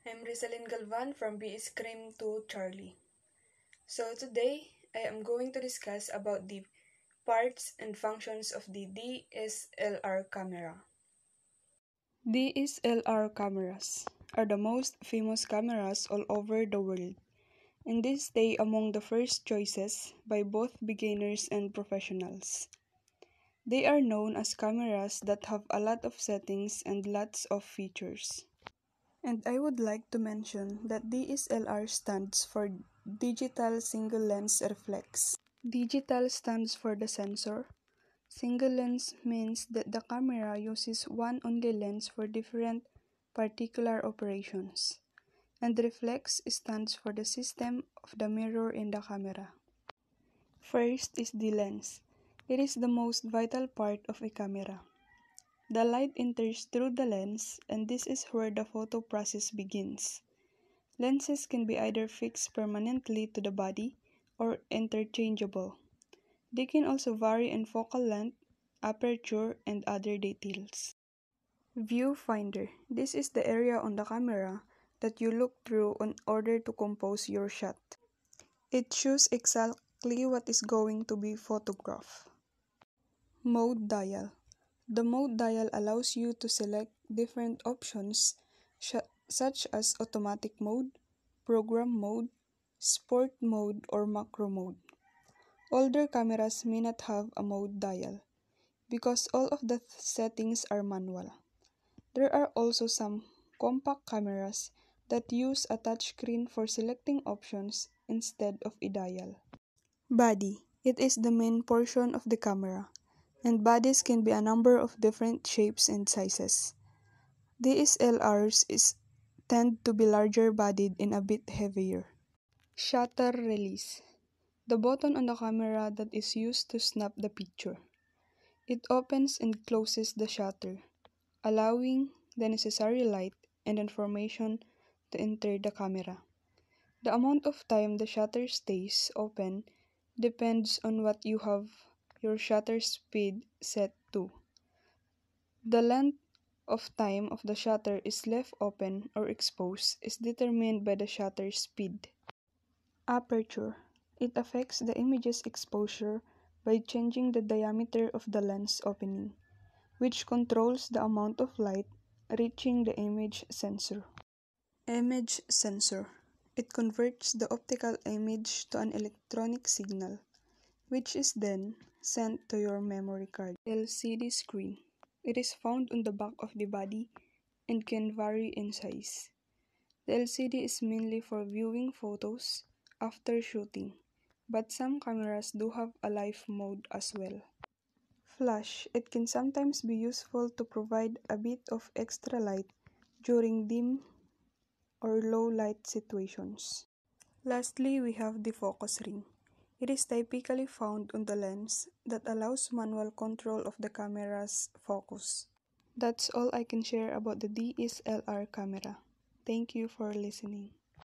I'm Rizalyn Galvan from BS Crim to Charlie. So today, I am going to discuss about the parts and functions of the DSLR camera. DSLR cameras are the most famous cameras all over the world, and they stay among the first choices by both beginners and professionals. They are known as cameras that have a lot of settings and lots of features. And I would like to mention that DSLR stands for Digital Single Lens Reflex. Digital stands for the sensor. Single lens means that the camera uses one only lens for different particular operations. And reflex stands for the system of the mirror in the camera. First is the lens. It is the most vital part of a camera. The light enters through the lens, and this is where the photo process begins. Lenses can be either fixed permanently to the body or interchangeable. They can also vary in focal length, aperture, and other details. Viewfinder. This is the area on the camera that you look through in order to compose your shot. It shows exactly what is going to be photographed. Mode dial. The mode dial allows you to select different options such as automatic mode, program mode, sport mode, or macro mode. Older cameras may not have a mode dial because all of the settings are manual. There are also some compact cameras that use a touchscreen for selecting options instead of a dial. Body. It is the main portion of the camera, and bodies can be a number of different shapes and sizes. Tend to be larger bodied and a bit heavier. Shutter release. The button on the camera that is used to snap the picture. It opens and closes the shutter, allowing the necessary light and information to enter the camera. The amount of time the shutter stays open depends on what you have your shutter speed set to. The length of time of the shutter is left open or exposed is determined by the shutter speed. Aperture. It affects the image's exposure by changing the diameter of the lens opening, which controls the amount of light reaching the image sensor. Image sensor. It converts the optical image to an electronic signal, which is then sent to your memory card. LCD screen. It is found on the back of the body and can vary in size. The LCD is mainly for viewing photos after shooting, but some cameras do have a live mode as well. Flash. It can sometimes be useful to provide a bit of extra light during dim or low light situations. Lastly, we have the focus ring. It is typically found on the lens that allows manual control of the camera's focus. That's all I can share about the DSLR camera. Thank you for listening.